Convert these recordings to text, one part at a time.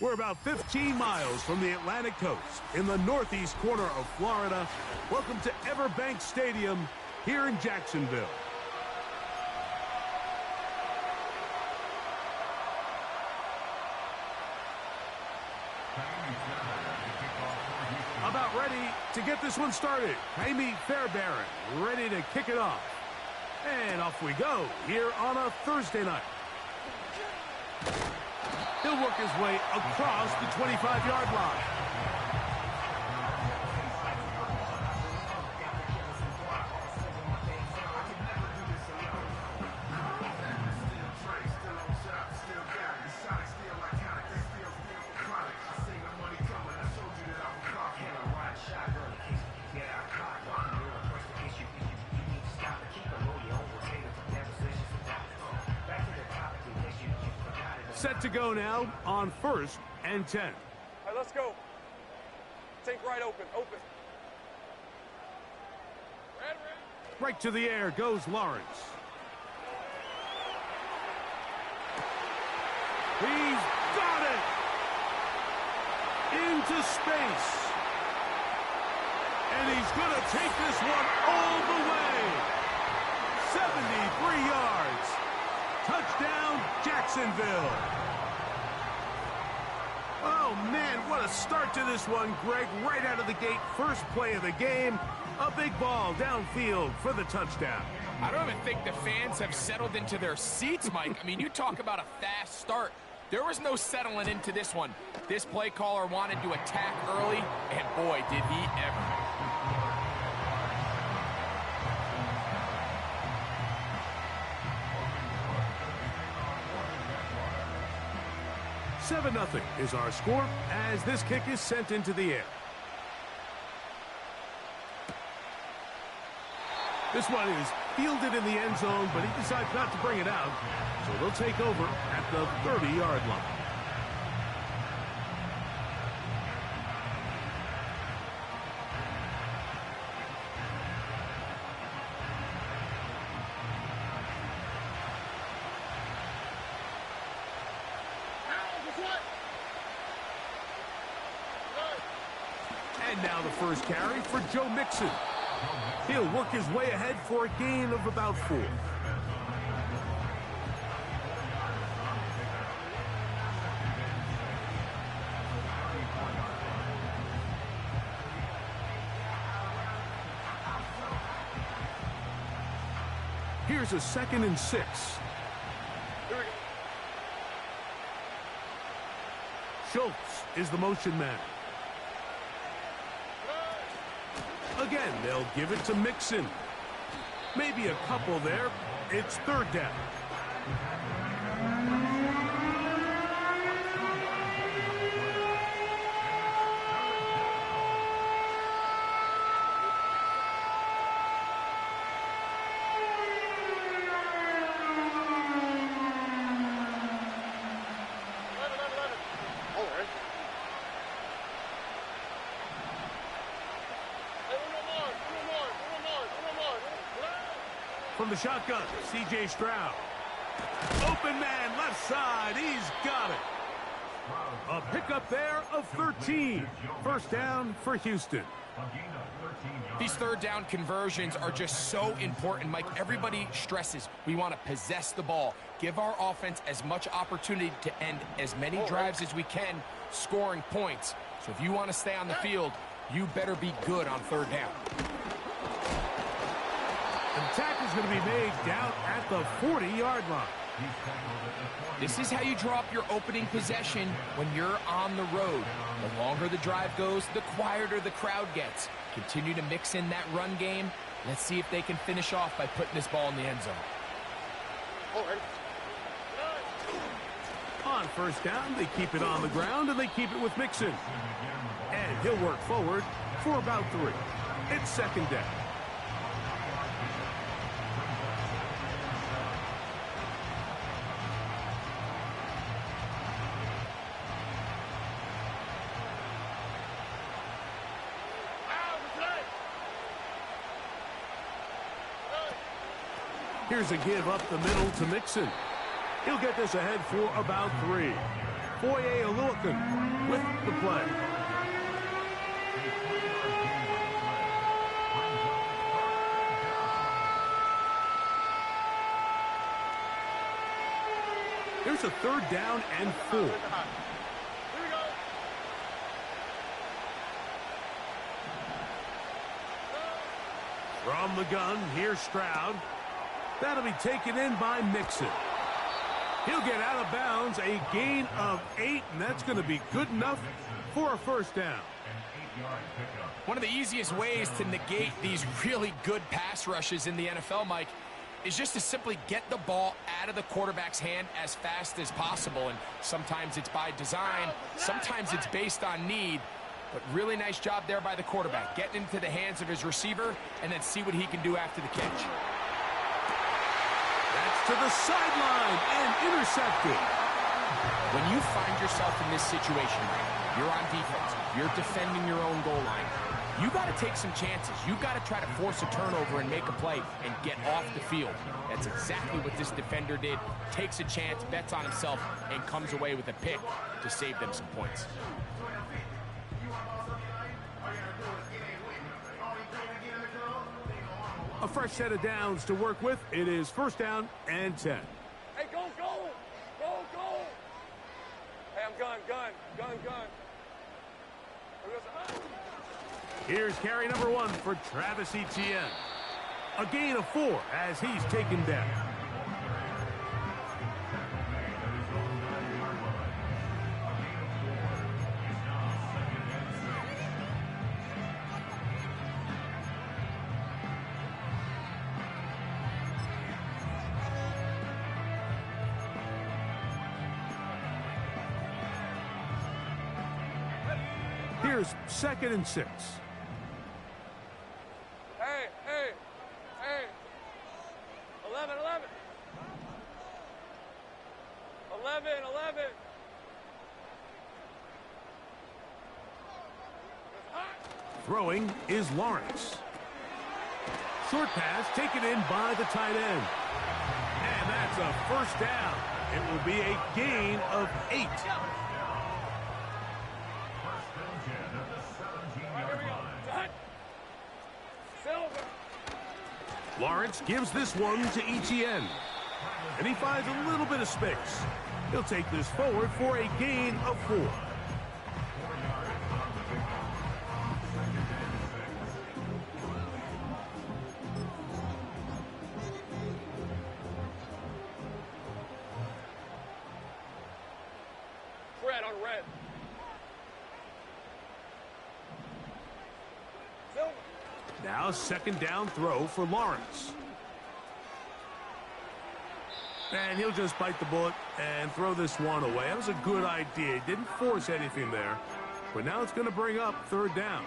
We're about 15 miles from the Atlantic coast in the northeast corner of Florida. Welcome to Everbank Stadium here in Jacksonville. About ready to get this one started. Jaime Fairbairn ready to kick it off. And off we go here on a Thursday night. He'll work his way across the 25-yard line. Set to go now on 1st and 10. All right, let's go. Take right open. Red. Right to the air goes Lawrence. He's got it! Into space. And he's going to take this one all the way. 73 yards. Touchdown, Jacksonville. Oh, man, what a start to this one, Greg. Right out of the gate, first play of the game. A big ball downfield for the touchdown. I don't even think the fans have settled into their seats, Mike. I mean, you talk about a fast start. There was no settling into this one. This play caller wanted to attack early, and boy, did he ever. 7-0 is our score as this kick is sent into the air. This one is fielded in the end zone, but he decides not to bring it out, so they'll take over at the 30-yard line. And now the first carry for Joe Mixon. He'll work his way ahead for a gain of about 4. Here's a 2nd and 6. Schultz is the motion man. Again, they'll give it to Mixon. Maybe a couple there. It's 3rd down. From the shotgun, C.J. Stroud. Open man, left side. He's got it. A pickup there of 13. First down for Houston. These 3rd down conversions are just so important, Mike. Everybody stresses we want to possess the ball, give our offense as much opportunity to end as many drives as we can, scoring points. So if you want to stay on the field, you better be good on 3rd down. An attack is going to be made down at the 40-yard line. This is how you draw up your opening possession when you're on the road. The longer the drive goes, the quieter the crowd gets. Continue to mix in that run game. Let's see if they can finish off by putting this ball in the end zone. On first down, they keep it on the ground, and they keep it with Mixon. And he'll work forward for about 3. It's 2nd down. Here's a give up the middle to Mixon. He'll get this ahead for about 3. Foye Oluokun with the play. Here's a 3rd down and 4. From the gun, here's Stroud. That'll be taken in by Mixon. He'll get out of bounds, a gain of 8, and that's going to be good enough for a 1st down. One of the easiest ways to negate these really good pass rushes in the NFL, Mike, is just to simply get the ball out of the quarterback's hand as fast as possible. And sometimes it's by design, sometimes it's based on need. But really nice job there by the quarterback, getting into the hands of his receiver and then see what he can do after the catch. That's to the sideline and intercepted. When you find yourself in this situation, you're on defense, you're defending your own goal line, you got to take some chances. You got to try to force a turnover and make a play and get off the field. That's exactly what this defender did. Takes a chance, bets on himself, and comes away with a pick to save them some points. A fresh set of downs to work with. It is 1st down and 10. Hey, go, go! Go, go! Hey, I'm gun. Here's carry number 1 for Travis Etienne. A gain of 4 as he's taken down. Here's 2nd and 6. Hey. 11. 11. Throwing is Lawrence. Short pass taken in by the tight end. And that's a 1st down. It will be a gain of 8. Lawrence gives this one to Etienne. And he finds a little bit of space. He'll take this forward for a gain of 4. Red on red. Silver. Now 2nd down throw for Lawrence. And he'll just bite the bullet and throw this one away. That was a good idea. He didn't force anything there. But now it's going to bring up 3rd down.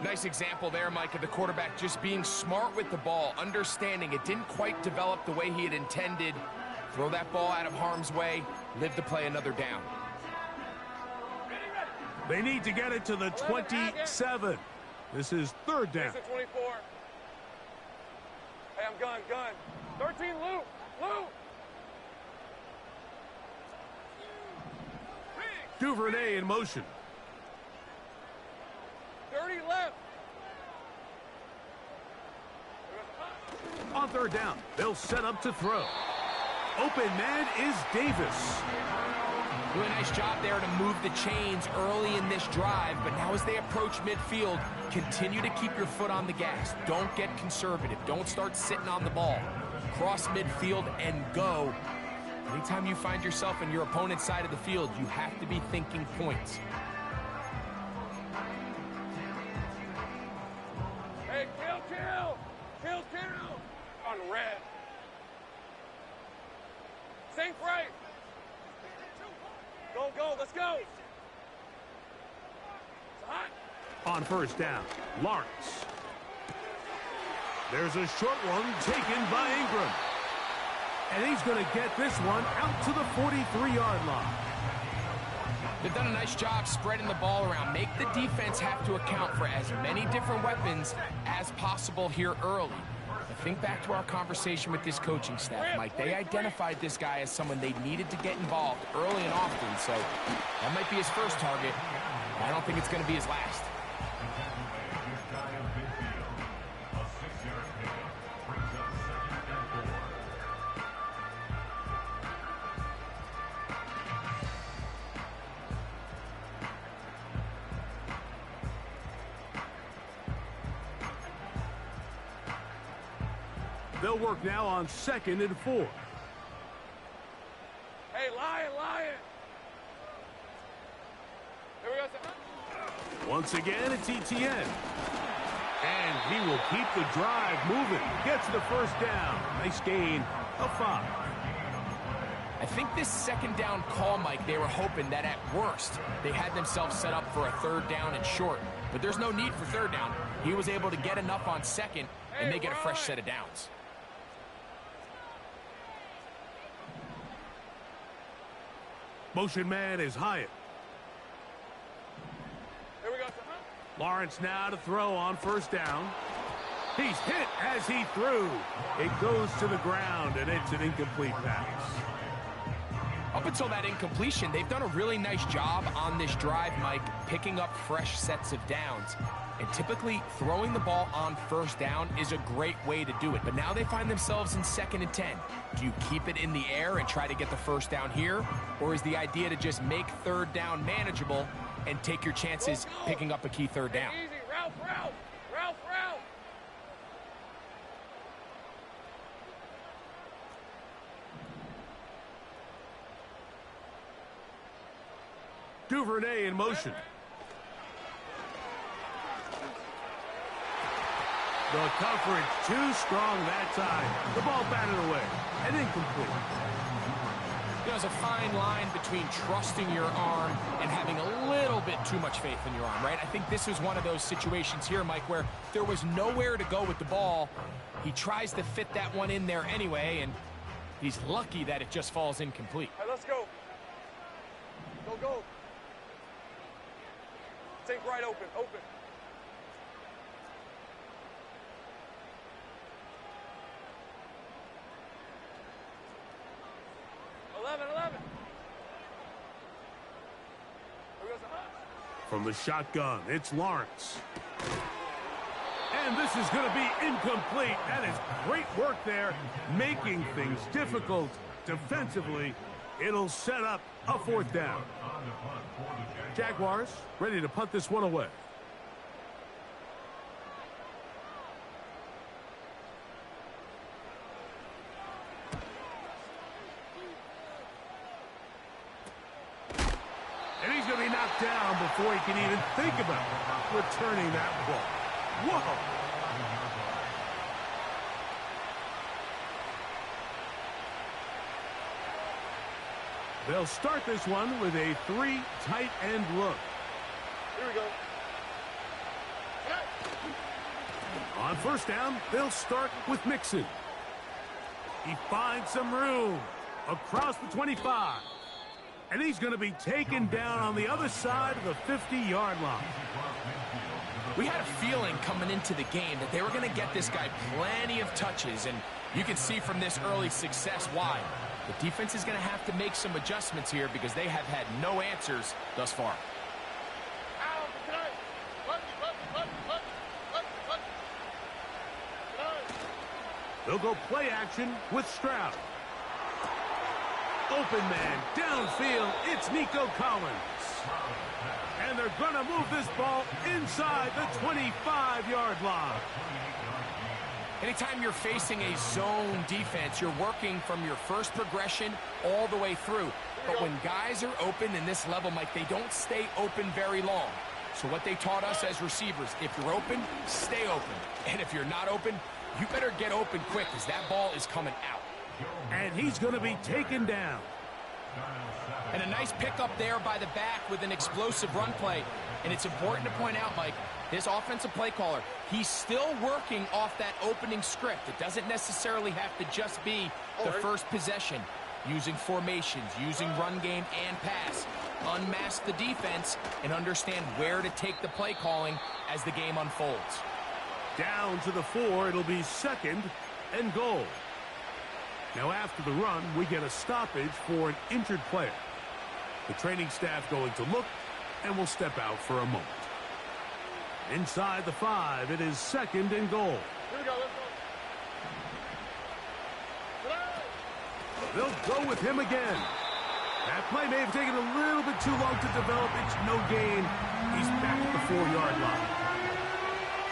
Nice example there, Mike, of the quarterback just being smart with the ball, understanding it didn't quite develop the way he had intended. Throw that ball out of harm's way, live to play another down. They need to get it to the 27. This is 3rd down. 24. Hey, I'm gun. 13, Lou. Duvernay in motion. 30 left. On 3rd down, they'll set up to throw. Open man is Davis. Really nice job there to move the chains early in this drive, but now as they approach midfield, continue to keep your foot on the gas. Don't get conservative. Don't start sitting on the ball. Cross midfield and go. Anytime you find yourself in your opponent's side of the field, you have to be thinking points. Hey, kill! On red. Safe right. Go, let's go. It's hot. On 1st down, Lawrence. There's a short one taken by Ingram. And he's going to get this one out to the 43-yard line. They've done a nice job spreading the ball around. Make the defense have to account for as many different weapons as possible here early. The think back to our conversation with this coaching staff, Mike. They identified this guy as someone they needed to get involved early and often, so that might be his first target. I don't think it's going to be his last. They'll work now on 2nd and 4. Hey, Lion! Here we go. Once again, it's ETN. And he will keep the drive moving. Gets the first down. Nice gain of 5. I think this 2nd down call, Mike, they were hoping that at worst they had themselves set up for a 3rd down and short. But there's no need for 3rd down. He was able to get enough on 2nd, and they get a fresh set of downs. Motion man is Hyatt. Here we go. Lawrence now to throw on 1st down. He's hit as he threw. It goes to the ground, and it's an incomplete pass. Up until that incompletion, they've done a really nice job on this drive, Mike, picking up fresh sets of downs. And typically, throwing the ball on 1st down is a great way to do it. But now they find themselves in 2nd and 10. Do you keep it in the air and try to get the 1st down here? Or is the idea to just make 3rd down manageable and take your chances picking up a key 3rd down? Easy, Ralph! Duvernay in motion. The coverage too strong that time. The ball batted away and incomplete. There's a fine line between trusting your arm and having a little bit too much faith in your arm, right? I think this is one of those situations here, Mike, where there was nowhere to go with the ball. He tries to fit that one in there anyway, and he's lucky that it just falls incomplete. Hey, let's go. Go. Take right open. 11. From the shotgun, it's Lawrence. And this is going to be incomplete. That is great work there, making things difficult defensively. It'll set up a 4th down. Jaguars ready to punt this one away. And he's going to be knocked down before he can even think about returning that ball. Whoa! They'll start this one with a 3 tight end look. Here we go. On 1st down, they'll start with Mixon. He finds some room across the 25. And he's going to be taken down on the other side of the 50-yard line. We had a feeling coming into the game that they were going to get this guy plenty of touches, and you can see from this early success why. The defense is going to have to make some adjustments here because they have had no answers thus far. They'll go play action with Stroud. Open man, downfield, it's Nico Collins. And they're going to move this ball inside the 25-yard line. Anytime you're facing a zone defense, you're working from your first progression all the way through. But when guys are open in this level, Mike, they don't stay open very long. So what they taught us as receivers, if you're open, stay open. And if you're not open, you better get open quick because that ball is coming out. And he's going to be taken down. And a nice pickup there by the back with an explosive run play. And it's important to point out, Mike, this offensive play caller, he's still working off that opening script. It doesn't necessarily have to just be the first possession. Using formations, using run game and pass. Unmask the defense and understand where to take the play calling as the game unfolds. Down to the 4, it'll be 2nd and goal. Now after the run, we get a stoppage for an injured player. The training staff going to look and will step out for a moment. Inside the 5, it is 2nd and goal. Here we go, let's go. They'll go with him again. That play may have taken a little bit too long to develop. It's no gain. He's back at the 4-yard line.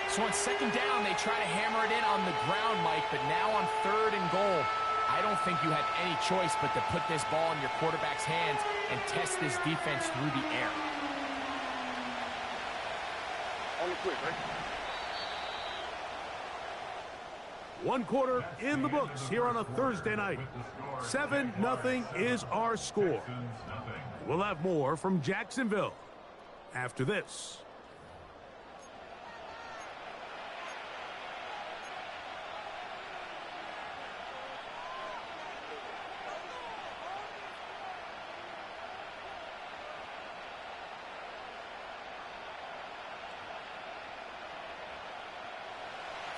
So on 2nd down, they try to hammer it in on the ground, Mike, but now on 3rd and goal, I don't think you had any choice but to put this ball in your quarterback's hands and test this defense through the air. On the quick, right? 1 quarter in the books here on a Thursday night. 7-0 is our score. We'll have more from Jacksonville after this.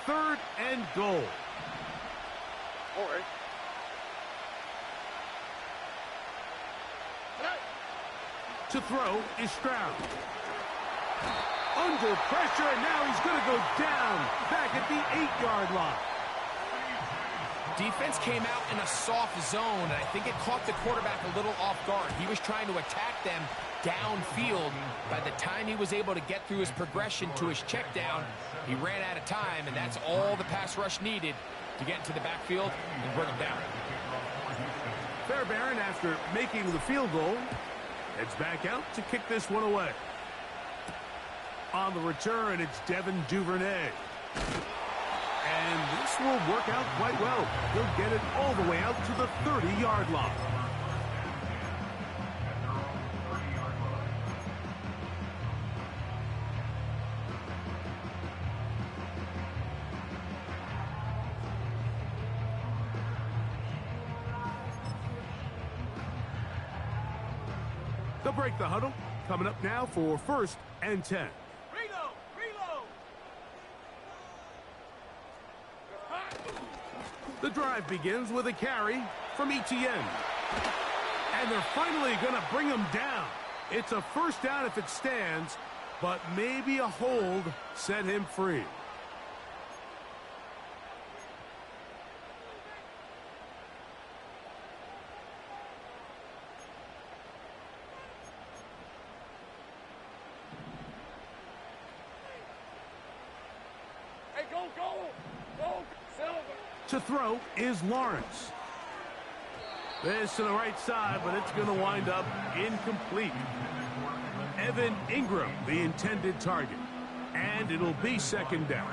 Third and goal. All right. To throw is Stroud. Under pressure, and now he's going to go down back at the 8-yard line. Defense came out in a soft zone, and I think it caught the quarterback a little off guard. He was trying to attack them downfield. By the time he was able to get through his progression to his check down, he ran out of time, and that's all the pass rush needed to get into the backfield and bring him down. Fairbairn, after making the field goal, heads back out to kick this one away. On the return, it's Devin Duvernay. And this will work out quite well. He'll get it all the way out to the 30-yard line. They'll break the huddle. Coming up now for 1st and 10. Reload! The drive begins with a carry from Etienne. And they're finally going to bring him down. It's a 1st down if it stands, but maybe a hold set him free. Hey, go! Silver! To throw is Lawrence. This to the right side, but it's going to wind up incomplete. Evan Ingram, the intended target. And it'll be 2nd down.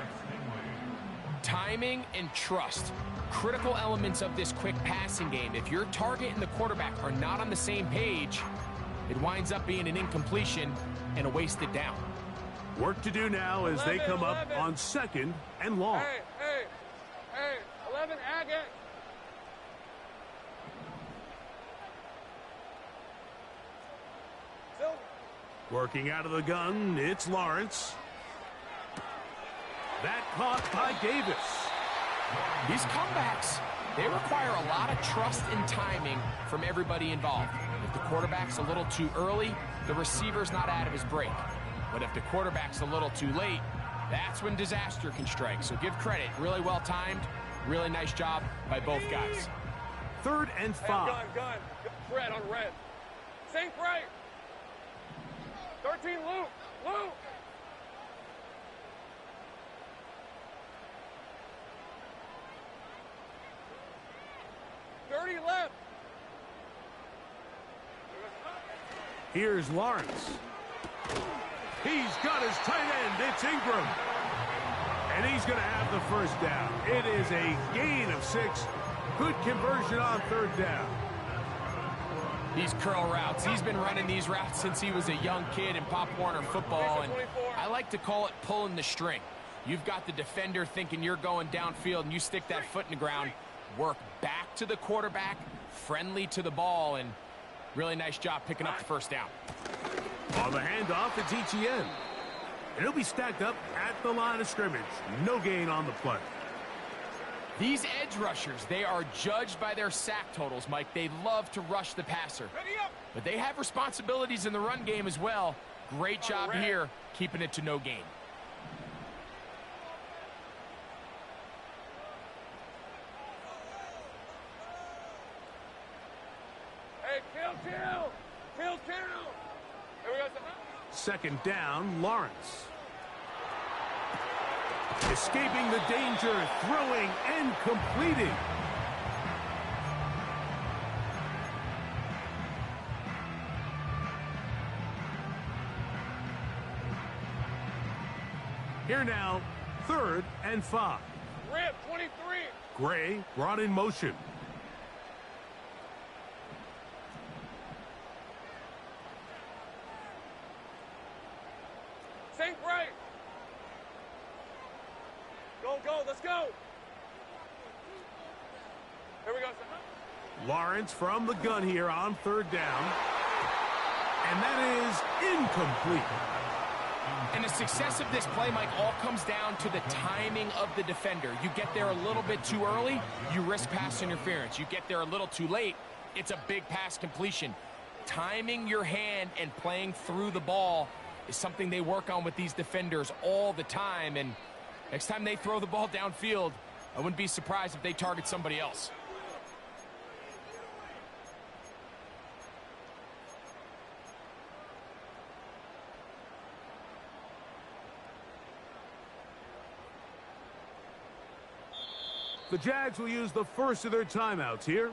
Timing and trust, critical elements of this quick passing game. If your target and the quarterback are not on the same page, it winds up being an incompletion and a wasted down. Work to do now as they come up on 2nd and long. Hey! 11, Agate! Silver! Working out of the gun, it's Lawrence. That caught by Davis. These comebacks, they require a lot of trust and timing from everybody involved. If the quarterback's a little too early, the receiver's not out of his break. But if the quarterback's a little too late, that's when disaster can strike. So give credit, really well timed, really nice job by both guys. 3rd and 5. Gun. Red on red. Sink right. 13, Luke. 30 left. Here's Lawrence. He's got his tight end. It's Ingram. And he's going to have the 1st down. It is a gain of 6. Good conversion on 3rd down. These curl routes, he's been running these routes since he was a young kid in Pop Warner football, and I like to call it pulling the string. You've got the defender thinking you're going downfield, and you stick that foot in the ground, work back to the quarterback, friendly to the ball, and really nice job picking up the 1st down. On the handoff, it's Etienne. And he'll be stacked up at the line of scrimmage. No gain on the play. These edge Edge rushers, they are judged by their sack totals, Mike. They love to rush the passer. But they have responsibilities in the run game as well. Great job here, keeping it to no gain. Hey, kill. Here we go. Second down, Lawrence. Escaping the danger, throwing and completing. Here now, 3rd and 5. Rip, 23. Gray brought in motion. Sink right. Go, let's go. Here we go. Lawrence from the gun here on 3rd down. And that is incomplete. And the success of this play, Mike, all comes down to the timing of the defender. You get there a little bit too early, you risk pass interference. You get there a little too late, it's a big pass completion. Timing your hand and playing through the ball is something they work on with these defenders all the time. And next time they throw the ball downfield, I wouldn't be surprised if they target somebody else. The Jags will use the first of their timeouts here.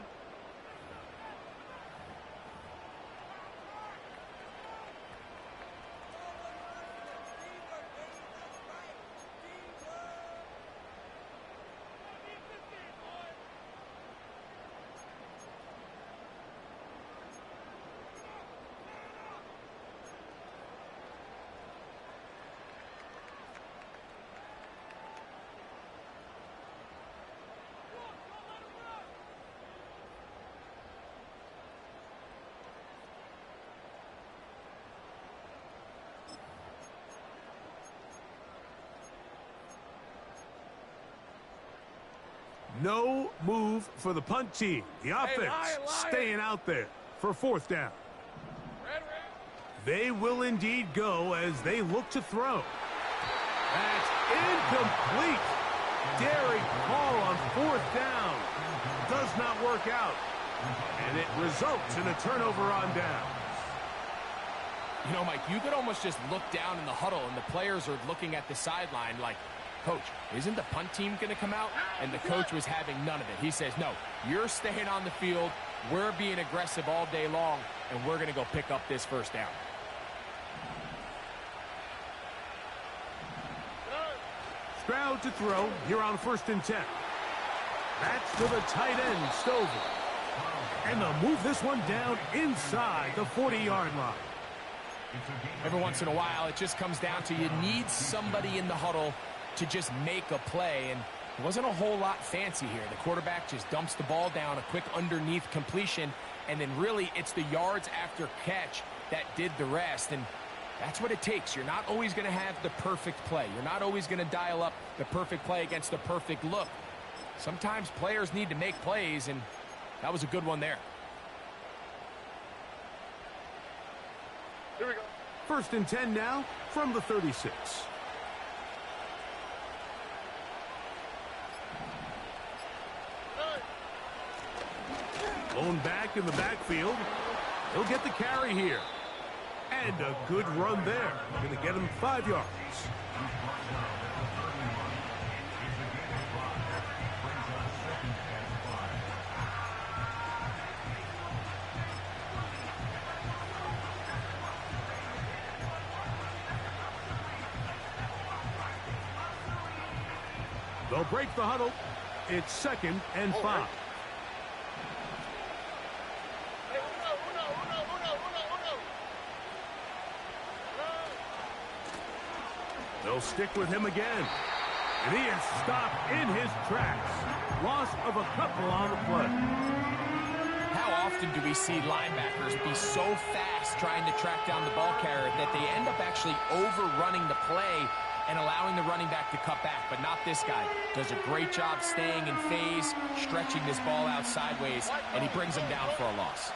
No move for the punt team. The offense staying out there for 4th down. They will indeed go as they look to throw. That's incomplete. Daring call on 4th down. Does not work out. And it results in a turnover on downs. You know, Mike, you could almost just look down in the huddle and the players are looking at the sideline like, Coach, isn't the punt team going to come out? And the coach was having none of it. He says, no, you're staying on the field. We're being aggressive all day long, and we're going to go pick up this 1st down. Stroud to throw here on 1st and 10. That's to the tight end, Stover. And they'll move this one down inside the 40-yard line. Every once in a while, it just comes down to you need somebody in the huddle to just make a play, and it wasn't a whole lot fancy here. The quarterback just dumps the ball down, a quick underneath completion, and then really it's the yards after catch that did the rest, and that's what it takes. You're not always going to have the perfect play. You're not always going to dial up the perfect play against the perfect look. Sometimes players need to make plays, and that was a good one there. Here we go. 1st and 10 now from the 36. Blown back in the backfield. He'll get the carry here. And a good run there. Going to get him 5 yards. They'll break the huddle. It's 2nd and 5. They'll stick with him again. And he is stopped in his tracks. Loss of a couple on the play. How often do we see linebackers be so fast trying to track down the ball carrier that they end up actually overrunning the play and allowing the running back to cut back, but not this guy. Does a great job staying in phase, stretching this ball out sideways, and he brings him down for a loss.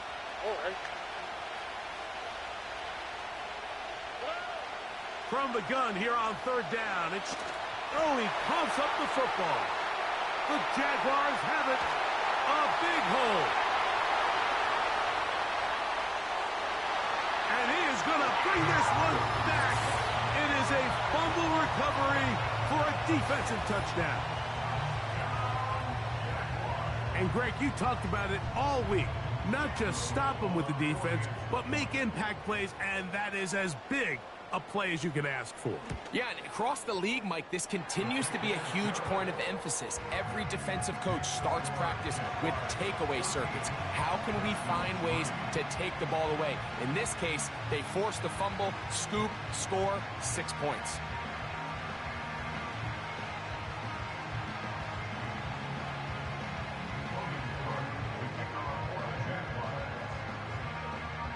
From the gun here on third down. He pumps up the football. The Jaguars have it. A big hole. And he is going to bring this one back. It is a fumble recovery for a defensive touchdown. And Greg, you talked about it all week. Not just stop them with the defense, but make impact plays, and that is as big a play as you can ask for. Yeah, and across the league, Mike, this continues to be a huge point of emphasis. Every defensive coach starts practice with takeaway circuits. How can we find ways to take the ball away? In this case, they force the fumble, scoop, score, 6 points.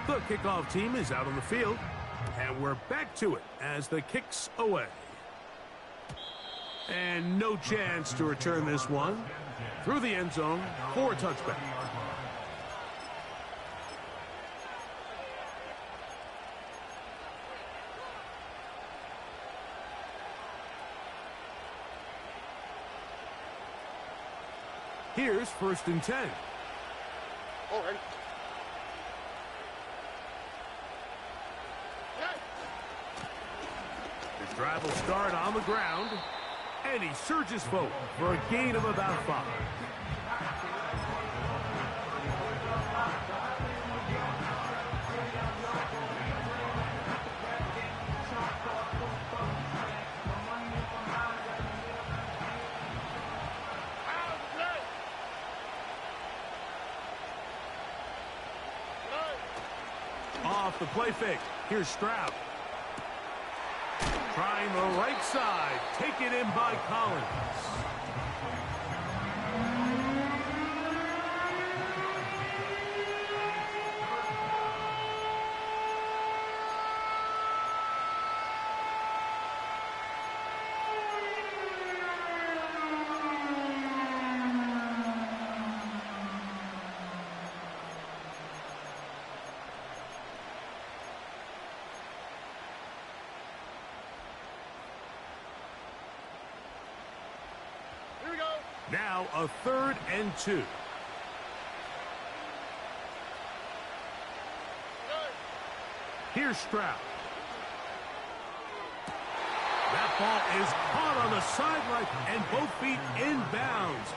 The kickoff team is out on the field. And we're back to it as the kick's away. And no chance to return this one through the end zone for a touchback. Here's 1st and 10. All right. Drive will start on the ground, and he surges forward for a gain of about 5. Off the play fake, here's Stroud. Trying the right side. Taken in by Collins. Now a 3rd and 2. Here's Stroud. That ball is caught on the sideline and both feet inbounds.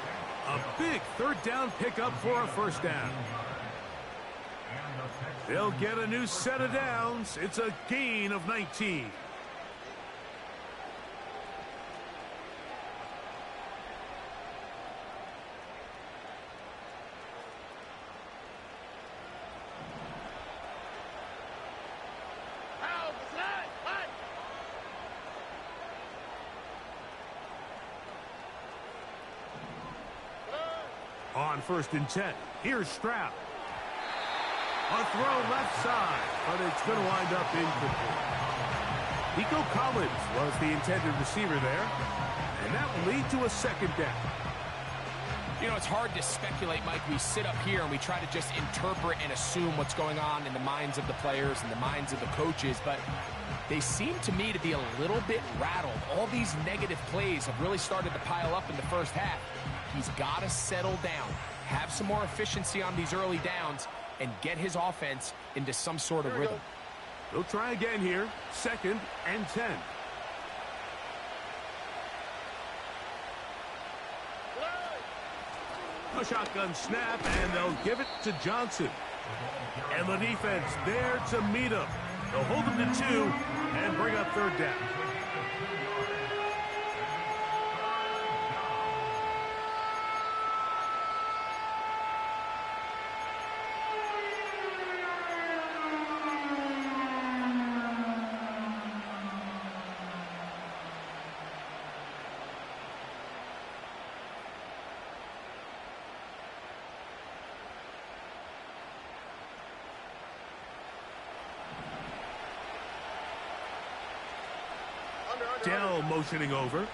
A big 3rd down pickup for a 1st down. They'll get a new set of downs. It's a gain of 19. On 1st and 10, here's Stroud. A throw left side, but it's going to wind up incomplete. Nico Collins was the intended receiver there, and that will lead to a 2nd down. You know, it's hard to speculate, Mike. We sit up here and we try to just interpret and assume what's going on in the minds of the players and the minds of the coaches, but they seem to me to be a little bit rattled. All these negative plays have really started to pile up in the first half. He's got to settle down, have some more efficiency on these early downs, and get his offense into some sort of rhythm. They'll try again here, 2nd and 10. A shotgun snap, and they'll give it to Johnson. And the defense there to meet him. They'll hold him to 2 and bring up 3rd down. Dell motioning over.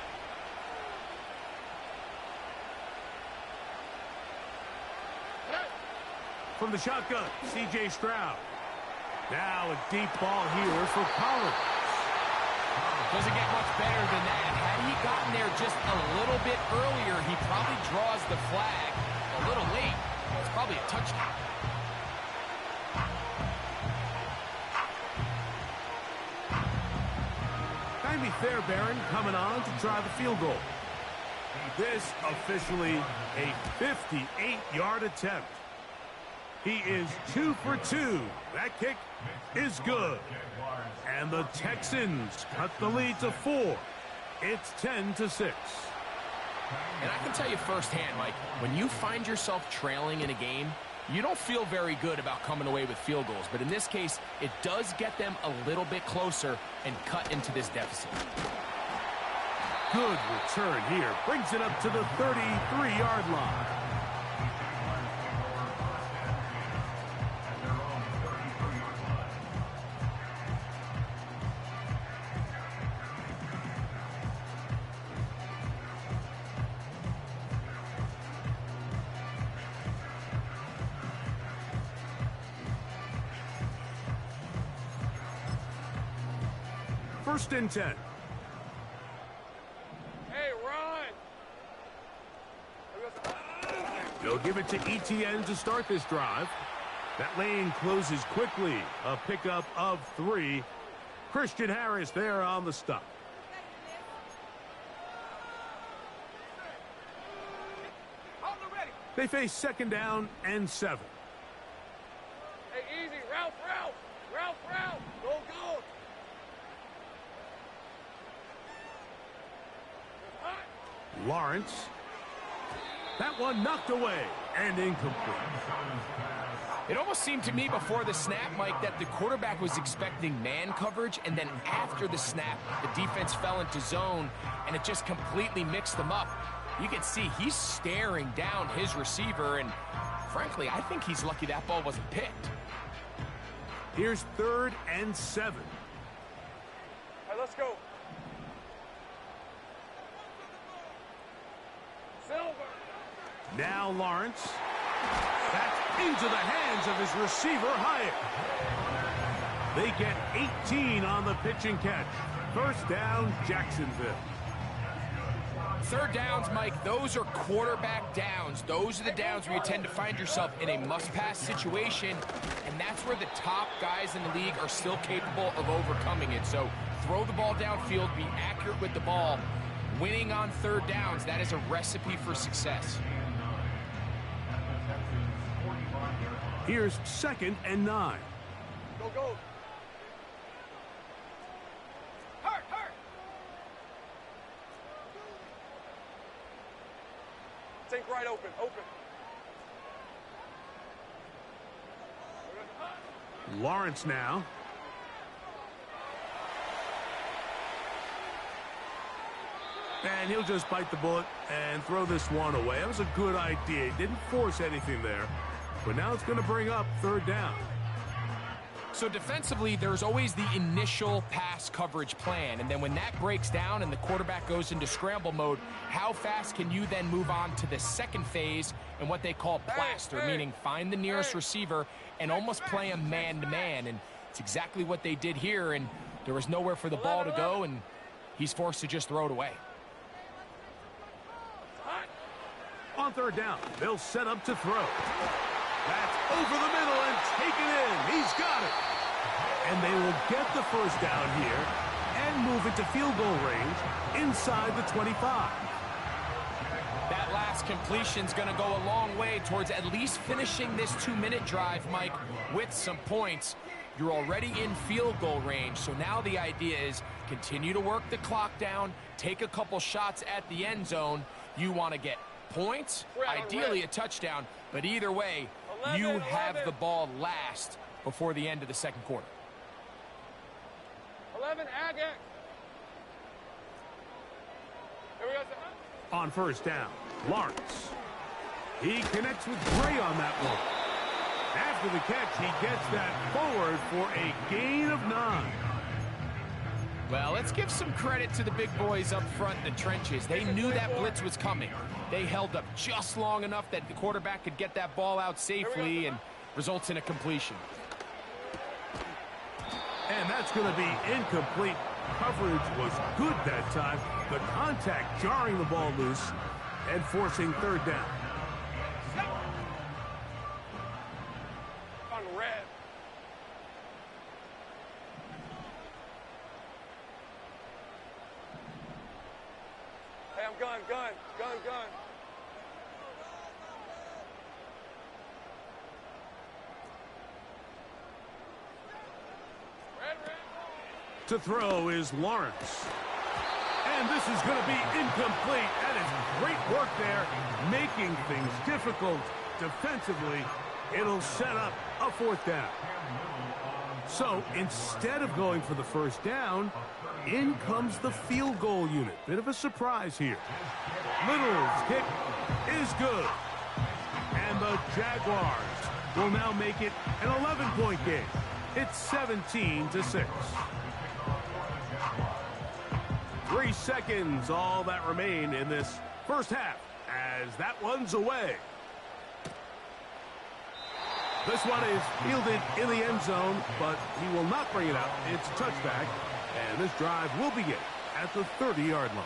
From the shotgun, C.J. Stroud. Now a deep ball here for Collins. Doesn't get much better than that. Had he gotten there just a little bit earlier, he probably draws the flag a little late. It's probably a touchdown. Jaime Fairbairn coming on to try the field goal. This officially a 58-yard attempt. He is 2 for 2. That kick is good. And the Texans cut the lead to 4. It's 10-6. And I can tell you firsthand, Mike, when you find yourself trailing in a game, you don't feel very good about coming away with field goals. But in this case, it does get them a little bit closer and cut into this deficit. Good return here. Brings it up to the 33-yard line. First and 10. Hey, run! They'll give it to Etienne to start this drive. That lane closes quickly. A pickup of 3. Christian Harris there on the stop. They face second down and 7. Hey, easy. Ralph. Go. Lawrence. That one knocked away and incomplete. It almost seemed to me before the snap, Mike, that the quarterback was expecting man coverage, and then after the snap, the defense fell into zone, and it just completely mixed them up. You can see he's staring down his receiver, and frankly, I think he's lucky that ball wasn't picked. Here's 3rd and 7. All right, let's go. Silver. Now Lawrence. That's into the hands of his receiver, Hyatt. They get 18 on the pitch and catch. First down, Jacksonville. 3rd downs, Mike, those are quarterback downs. Those are the downs where you tend to find yourself in a must-pass situation, and that's where the top guys in the league are still capable of overcoming it. So throw the ball downfield, be accurate with the ball. Winning on 3rd downs, that is a recipe for success. Here's 2nd and 9. Go. Hurt. Think right, open. Lawrence now. And he'll just bite the bullet and throw this one away. That was a good idea. He didn't force anything there. But now it's going to bring up 3rd down. So defensively, there's always the initial pass coverage plan. And then when that breaks down and the quarterback goes into scramble mode, how fast can you then move on to the second phase and what they call plaster, meaning find the nearest receiver and almost play him man-to-man. And it's exactly what they did here. And there was nowhere for the ball to go, and he's forced to just throw it away. On 3rd down, they'll set up to throw. That's over the middle and taken in. He's got it. And they will get the first down here and move it to field goal range inside the 25. That last completion's going to go a long way towards at least finishing this 2-minute drive, Mike, with some points. You're already in field goal range, so now the idea is continue to work the clock down, take a couple shots at the end zone. You want to get points, ideally a touchdown, but either way, you have the ball last before the end of the second quarter. 11, Agate. Here we go. On 1st down, Lawrence. He connects with Gray on that one. After the catch, he gets that forward for a gain of 9. Well, let's give some credit to the big boys up front in the trenches. They knew that blitz was coming. They held up just long enough that the quarterback could get that ball out safely and results in a completion. And that's going to be incomplete. Coverage was good that time. The contact jarring the ball loose and forcing third down. On red. Hey, I'm gun. To throw is Lawrence. And this is going to be incomplete. That is great work there, making things difficult defensively. It'll set up a fourth down. So instead of going for the first down, in comes the field goal unit. Bit of a surprise here. Little's kick is good. And the Jaguars will now make it an 11-point game. It's 17-6. 3 seconds, all that remain in this first half, as that one's away. This one is fielded in the end zone, but he will not bring it out. It's a touchback, and this drive will begin at the 30-yard line.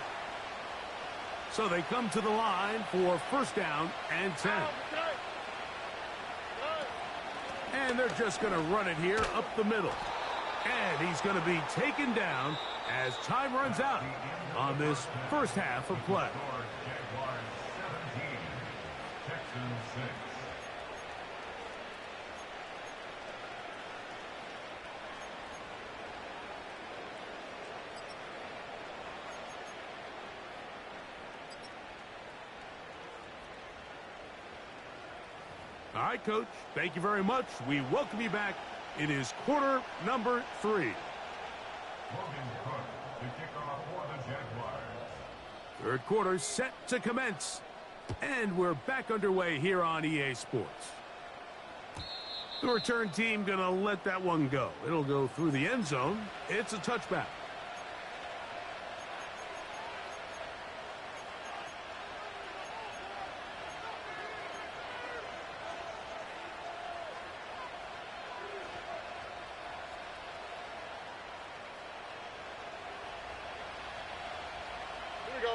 So they come to the line for first down and 10. And they're just going to run it here up the middle. And he's going to be taken down as time runs out on this first half of play. All right, Coach, thank you very much. We welcome you back. It is quarter number 3. Logan Cook to kick off for the Jaguars. Third quarter set to commence. And we're back underway here on EA Sports. The return team going to let that one go. It'll go through the end zone. It's a touchback. Here we go.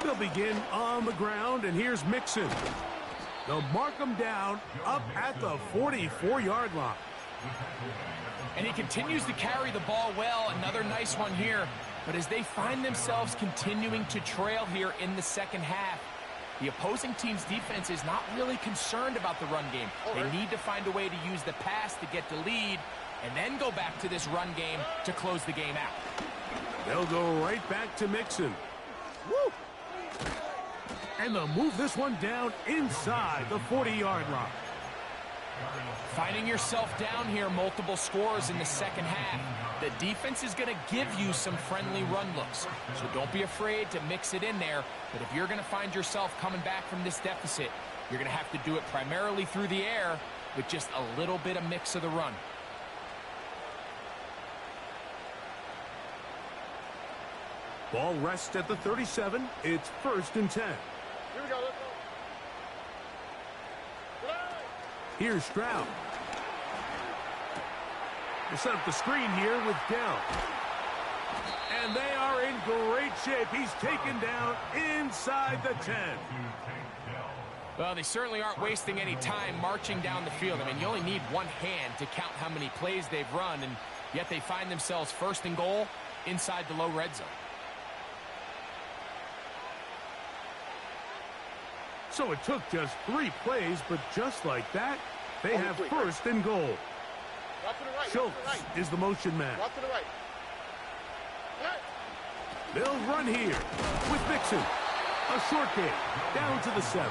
They'll begin on the ground, and here's Mixon. They'll mark him down up at the 44-yard line. And he continues to carry the ball well. Another nice one here. But as they find themselves continuing to trail here in the second half, the opposing team's defense is not really concerned about the run game. They need to find a way to use the pass to get the lead and then go back to this run game to close the game out. They'll go right back to Mixon. Woo! And they'll move this one down inside the 40-yard line. Finding yourself down here multiple scores in the second half, the defense is going to give you some friendly run looks. So don't be afraid to mix it in there. But if you're going to find yourself coming back from this deficit, you're going to have to do it primarily through the air with just a little bit of mix of the run. Ball rests at the 37. It's 1st and 10. Here we go. Let's go. Here's Stroud. We'll set up the screen here with Dell. And they are in great shape. He's taken down inside the 10. Well, they certainly aren't wasting any time marching down the field. I mean, you only need one hand to count how many plays they've run, and yet they find themselves 1st and goal inside the low red zone. So it took just 3 plays, but just like that, they have 1st and goal. Drop to the right. Schultz is the motion man. Drop to the right. They'll run here with Mixon. A short game down to the 7.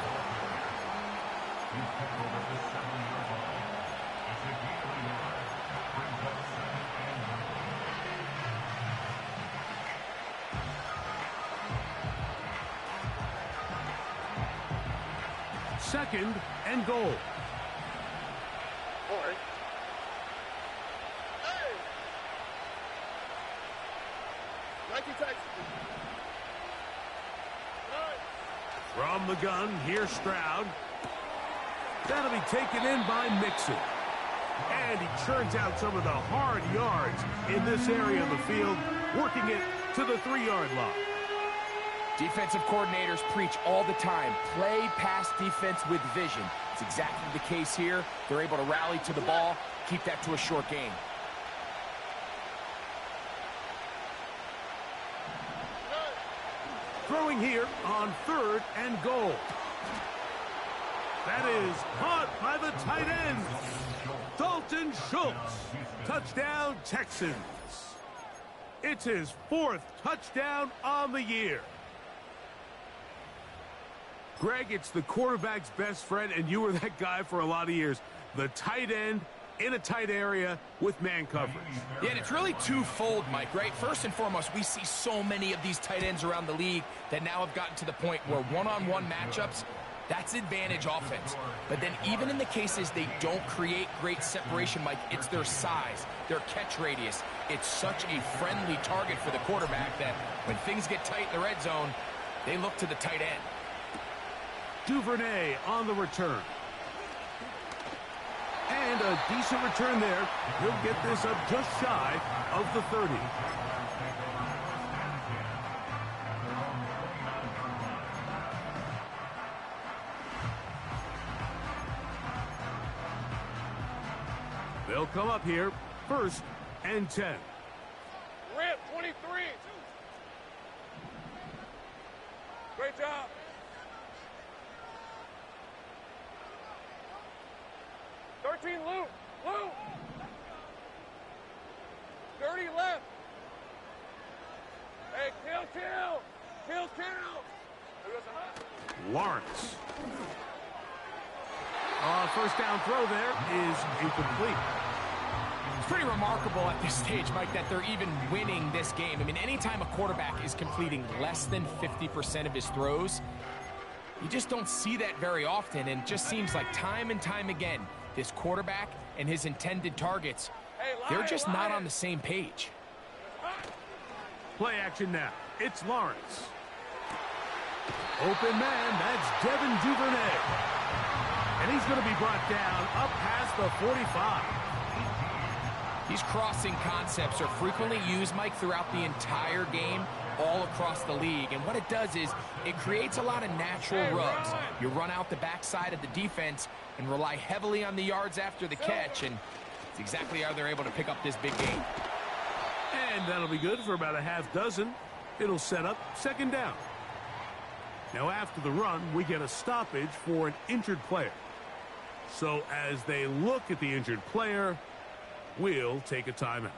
Second and goal. From the gun, here's Stroud. That'll be taken in by Mixon. And he churns out some of the hard yards in this area of the field, working it to the 3-yard line. Defensive coordinators preach all the time, play pass defense with vision. It's exactly the case here. They're able to rally to the ball, keep that to a short gain. Throwing here on 3rd and goal. That is caught by the tight end, Dalton Schultz. Touchdown, Texans. It's his 4th touchdown on the year. Greg, it's the quarterback's best friend, and you were that guy for a lot of years. The tight end in a tight area with man coverage. Yeah, and it's really twofold, Mike, right? First and foremost, we see so many of these tight ends around the league that now have gotten to the point where one-on-one matchups, that's advantage offense. But then even in the cases they don't create great separation, Mike, it's their size, their catch radius. It's such a friendly target for the quarterback that when things get tight in the red zone, they look to the tight end. Duvernay on the return. And a decent return there. He'll get this up just shy of the 30. They'll come up here, 1st and 10. Rip, 23. Great job. Luke. Luke. 30 left. Hey, kill. Lawrence. First down throw there is incomplete. It's pretty remarkable at this stage, Mike, that they're even winning this game. I mean, anytime a quarterback is completing less than 50% of his throws, you just don't see that very often, and it just seems like time and time again, this quarterback and his intended targets, they're just not on the same page. Play action now. It's Lawrence. Open man, that's Devin Duvernay. And he's going to be brought down up past the 45. These crossing concepts are frequently used, Mike, throughout the entire game, all across the league. And what it does is it creates a lot of natural rubs. You run out the backside of the defense and rely heavily on the yards after the catch, and it's exactly how they're able to pick up this big game. And that'll be good for about a half dozen. It'll set up second down. Now after the run, we get a stoppage for an injured player. So as they look at the injured player, we'll take a timeout.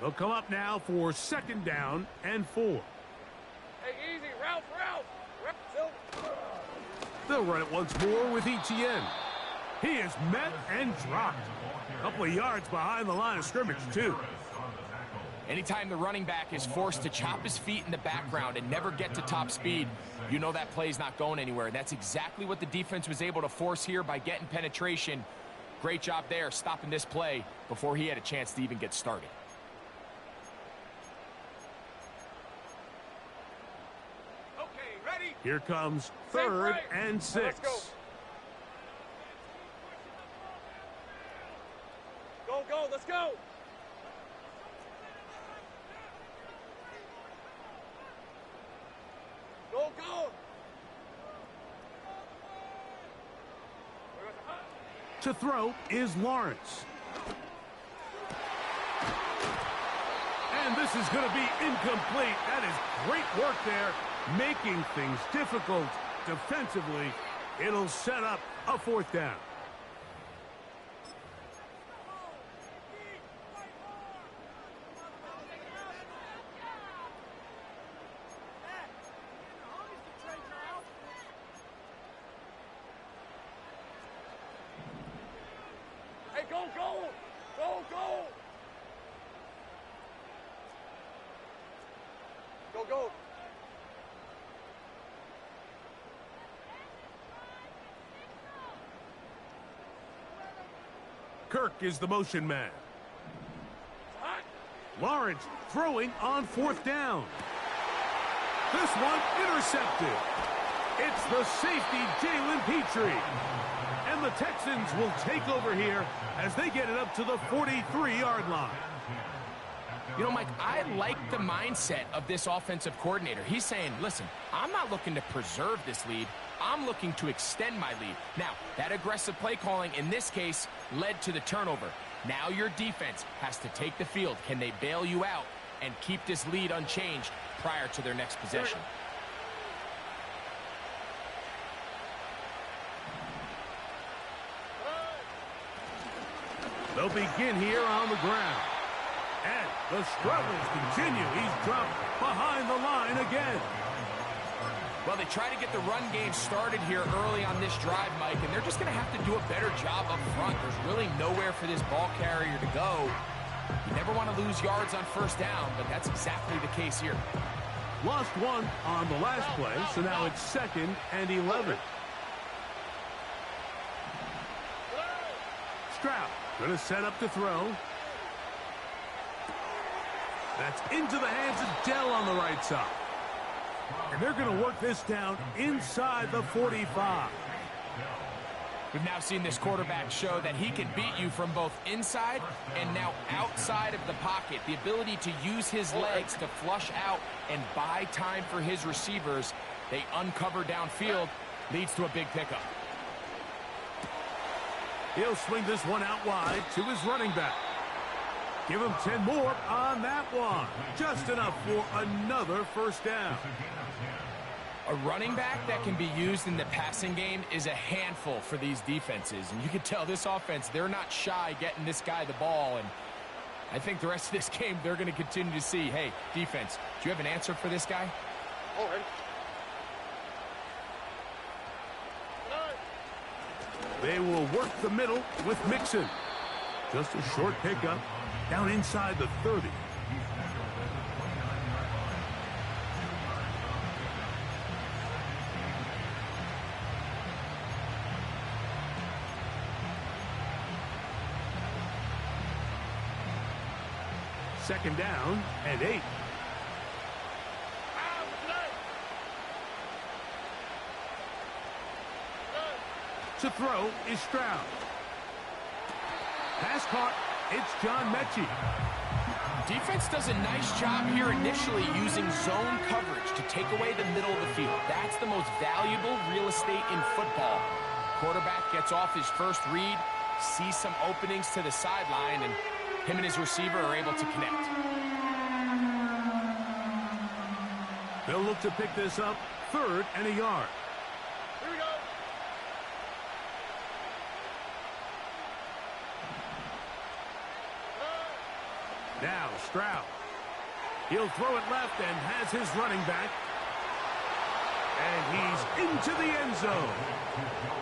They'll come up now for second down and 4. Hey, easy. Route. They'll run it once more with Etienne. He is met and dropped. A couple of yards behind the line of scrimmage, too. Anytime the running back is forced to chop his feet in the background and never get to top speed, you know that play's not going anywhere. That's exactly what the defense was able to force here by getting penetration. Great job there, stopping this play before he had a chance to even get started. Here comes 3rd and 6. Let's go. Go, let's go. Go. To throw is Lawrence. And this is going to be incomplete. That is great work there, making things difficult defensively. It'll set up a 4th down. Hey, go. Go. Kirk is the motion man. Lawrence throwing on 4th down. This one intercepted. It's the safety, Jalen Petrie. And the Texans will take over here as they get it up to the 43-yard line. You know, Mike, I like the mindset of this offensive coordinator. He's saying, listen, I'm not looking to preserve this lead. I'm looking to extend my lead. Now, that aggressive play calling in this case led to the turnover. Now your defense has to take the field. Can they bail you out and keep this lead unchanged prior to their next possession? They'll begin here on the ground. And the struggles continue. He's dropped behind the line again. Well, they try to get the run game started here early on this drive, Mike, and they're just going to have to do a better job up front. There's really nowhere for this ball carrier to go. You never want to lose yards on 1st down, but that's exactly the case here. Lost one on the last play, so now it's 2nd and 11. Stroud going to set up to throw. That's into the hands of Dell on the right side. And they're going to work this down inside the 45. We've now seen this quarterback show that he can beat you from both inside and now outside of the pocket. The ability to use his legs to flush out and buy time for his receivers. They uncover downfield, leads to a big pickup. He'll swing this one out wide to his running back. Give him 10 more on that one. Just enough for another 1st down. A running back that can be used in the passing game is a handful for these defenses. And you can tell this offense, they're not shy getting this guy the ball. And I think the rest of this game, they're going to continue to see, hey, defense, do you have an answer for this guy? All right. They will work the middle with Mixon. Just a short pickup down inside the 30. Second down and 8. To throw is Stroud. Pass caught. It's John Mechie. Defense does a nice job here initially using zone coverage to take away the middle of the field. That's the most valuable real estate in football. Quarterback gets off his first read, sees some openings to the sideline, and him and his receiver are able to connect. They'll look to pick this up 3rd and a yard. Here we go. Now Stroud. He'll throw it left and has his running back. And he's into the end zone.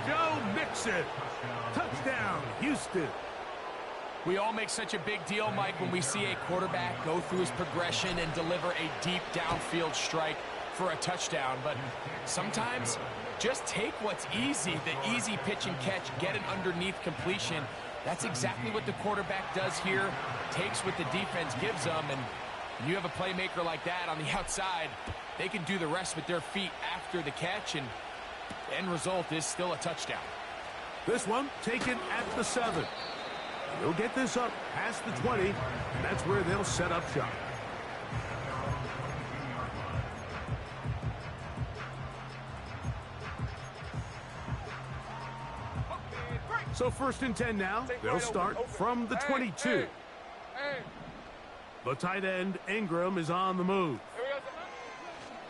Joe Mixon. Touchdown, Houston. We all make such a big deal, Mike, when we see a quarterback go through his progression and deliver a deep downfield strike for a touchdown. But sometimes just take what's easy, the easy pitch and catch, get an underneath completion. That's exactly what the quarterback does here. Takes what the defense gives them, and you have a playmaker like that on the outside. They can do the rest with their feet after the catch, and the end result is still a touchdown. This one taken at the 7. They'll get this up past the 20, and that's where they'll set up shop. So 1st and 10 now. They'll start from the 22. The tight end, Ingram, is on the move.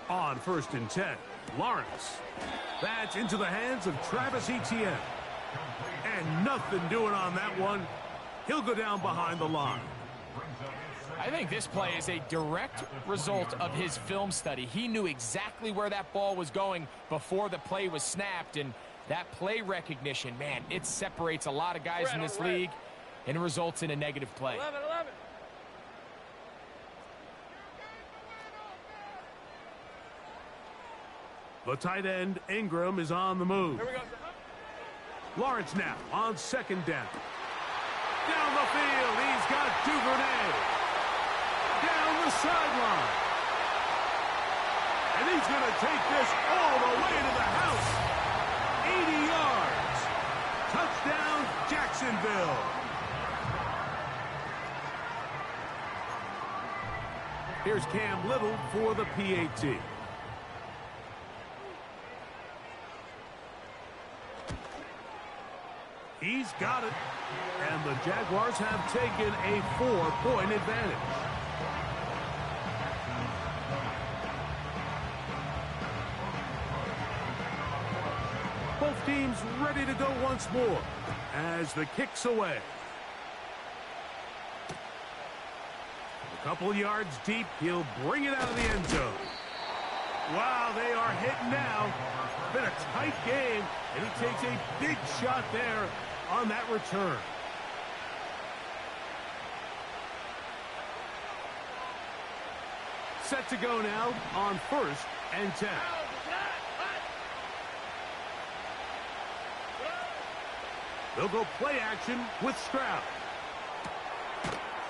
On 1st and 10, Lawrence. That's into the hands of Travis Etienne. And nothing doing on that one. He'll go down behind the line. I think this play is a direct result of his film study. He knew exactly where that ball was going before the play was snapped, and that play recognition, man, it separates a lot of guys in this league and results in a negative play. 11. The tight end, Ingram, is on the move. Here we go. Lawrence now on 2nd down. Down the field, he's got Duvernay. sideline. And he's going to take this all the way to the house. 80 yards. Touchdown, Jacksonville. Here's Cam Little for the PAT. He's got it. And the Jaguars have taken a 4-point advantage. Both teams ready to go once more as the kick's away. A couple yards deep, he'll bring it out of the end zone. Wow, they are hitting now. Been a tight game, and he takes a big shot there on that return. Set to go now on 1st and 10. They'll go play action with Stroud.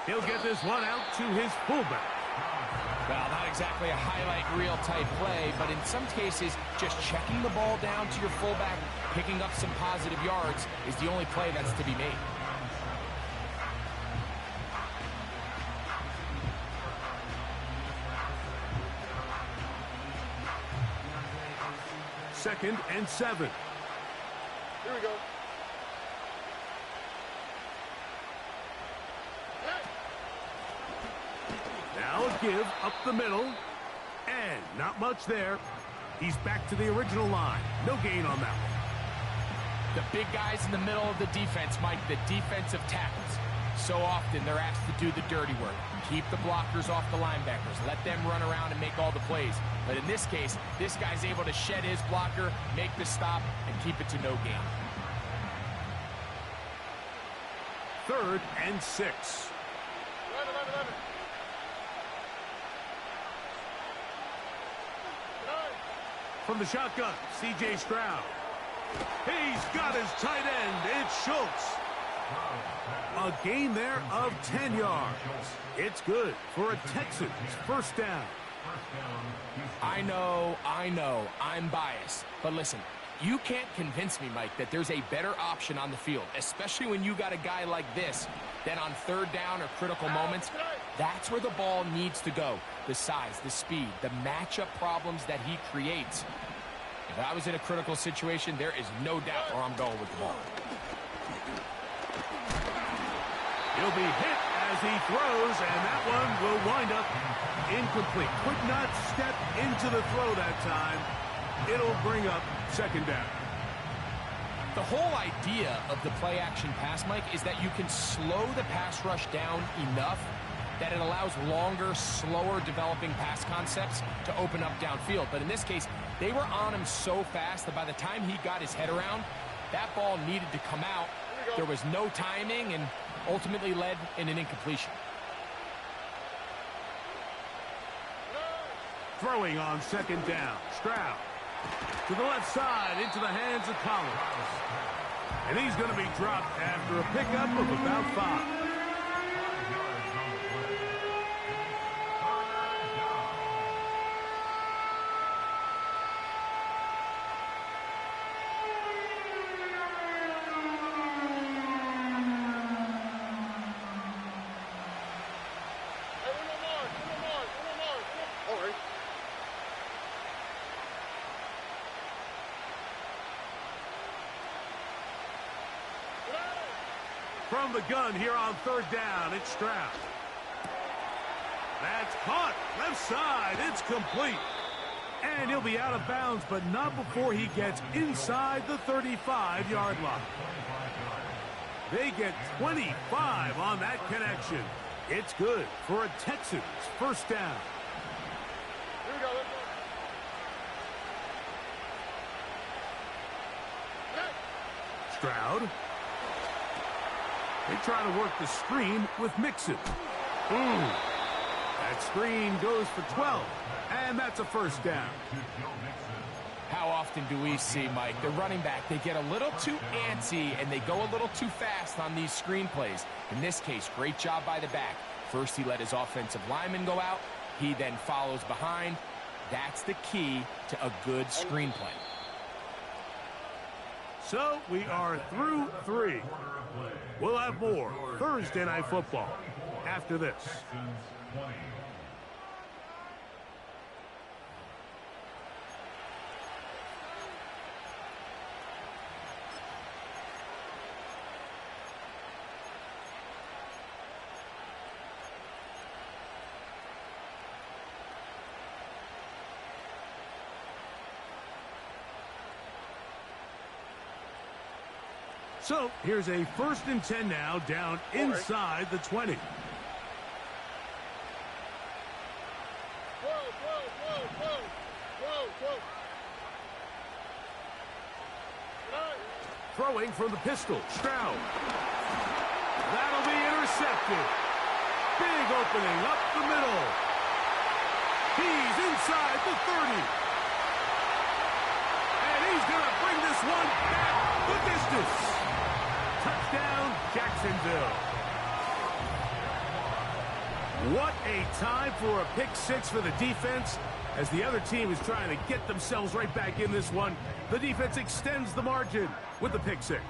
He'll get this one out to his fullback. Well, not exactly a highlight reel type play, but in some cases, just checking the ball down to your fullback, picking up some positive yards is the only play that's to be made. Second and 7. Here we go. Now a give up the middle. And not much there. He's back to the original line. No gain on that one. The big guys in the middle of the defense, Mike, the defensive tackles. So often they're asked to do the dirty work. Keep the blockers off the linebackers. Let them run around and make all the plays. But in this case, this guy's able to shed his blocker, make the stop, and keep it to no gain. 3rd and 6. 11. From the shotgun, C.J. Stroud. He's got his tight end. It's Schultz. A gain there of 10 yards. It's good for a Texans first down. I know, I'm biased. But listen, you can't convince me, Mike, that there's a better option on the field, especially when you got a guy like this, that on 3rd down or critical moments, that's where the ball needs to go. The size, the speed, the matchup problems that he creates. If I was in a critical situation, there is no doubt where I'm going with the ball. He'll be hit as he throws, and that one will wind up incomplete. Could not step into the throw that time. It'll bring up 2nd down. The whole idea of the play-action pass, Mike, is that you can slow the pass rush down enough that it allows longer, slower developing pass concepts to open up downfield. But in this case, they were on him so fast that by the time he got his head around, that ball needed to come out. There was no timing and ultimately led in an incompletion. Throwing on 2nd down. Stroud to the left side into the hands of Collins. And he's going to be dropped after a pickup of about 5. From the gun here on 3rd down, it's Stroud. That's caught. Left side. It's complete. And he'll be out of bounds, but not before he gets inside the 35-yard line. They get 25 on that connection. It's good for a Texans first down. Here we go. Stroud. They try to work the screen with Mixon. That screen goes for 12, and that's a first down. How often do we see, Mike, the running back, they get a little too antsy and they go a little too fast on these screen plays. In this case, great job by the back. First, he let his offensive lineman go out. He then follows behind. That's the key to a good screenplay. So we are through 3. We'll have more Thursday Night Football after this. So here's a 1st and 10 now, down inside the 20. Throwing from the pistol, Stroud. That'll be intercepted. Big opening up the middle. He's inside the 30. And he's going to bring this one back the distance. Touchdown, Jacksonville. What a time for a pick 6 for the defense. As the other team is trying to get themselves right back in this one, the defense extends the margin with the pick 6.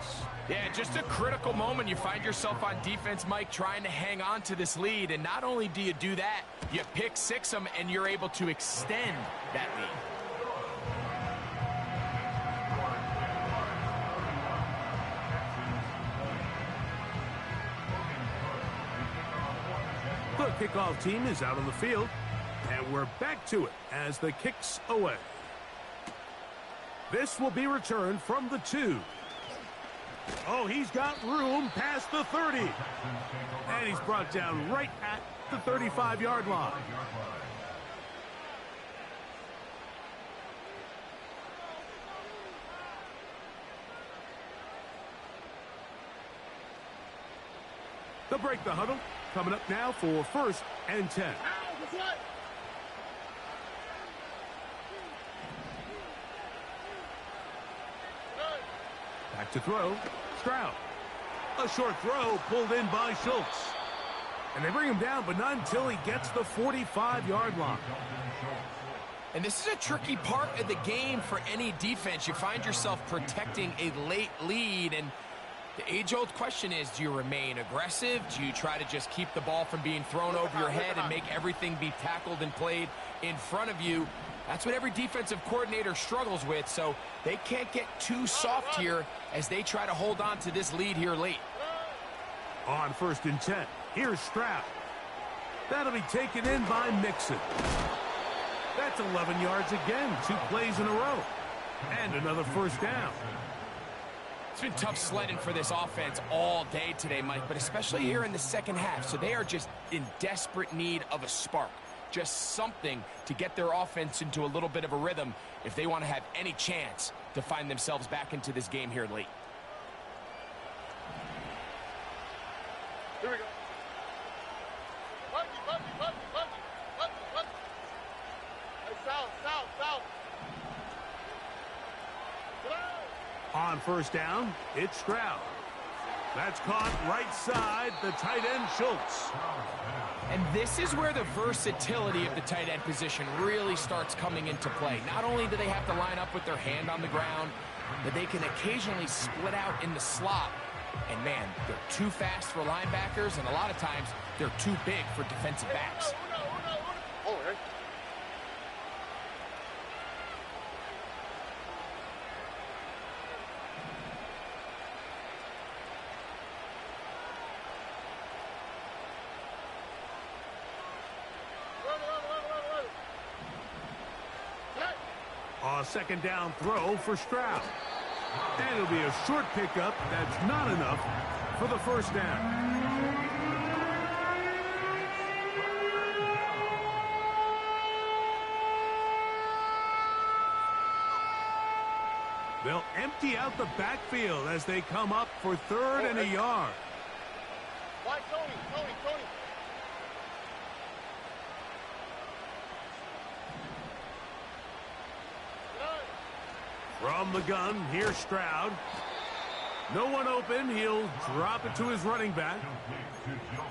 Yeah, just a critical moment. You find yourself on defense, Mike, trying to hang on to this lead. And not only do you do that, you pick 6 them, and you're able to extend that lead. The kickoff team is out on the field, and we're back to it as the kick's away. This will be returned from the 2. Oh, he's got room past the 30. And he's brought down right at the 35-yard line. They'll break the huddle. Coming up now for 1st and 10. Back to throw. Stroud. A short throw pulled in by Schultz. And they bring him down, but not until he gets the 45-yard line. And this is a tricky part of the game for any defense. You find yourself protecting a late lead, and the age-old question is, do you remain aggressive? Do you try to just keep the ball from being thrown over your head and make everything be tackled and played in front of you? That's what every defensive coordinator struggles with, so they can't get too soft here as they try to hold on to this lead here late. On 1st and 10, here's Stroud. That'll be taken in by Mixon. That's 11 yards again, 2 plays in a row. And another 1st down. It's been tough sledding for this offense all day today, Mike, but especially here in the second half. So they are just in desperate need of a spark, just something to get their offense into a little bit of a rhythm if they want to have any chance to find themselves back into this game here late. Here we go. Hey, south. On 1st down, it's Stroud. That's caught right side, the tight end, Schultz. And this is where the versatility of the tight end position really starts coming into play. Not only do they have to line up with their hand on the ground, but they can occasionally split out in the slot. And, man, they're too fast for linebackers, and a lot of times they're too big for defensive backs. Oh, right. A 2nd down throw for Stroud. And it'll be a short pickup. That's not enough for the 1st down. They'll empty out the backfield as they come up for 3rd and a yard. Why, Tony? From the gun, here's Stroud. No one open. He'll drop it to his running back.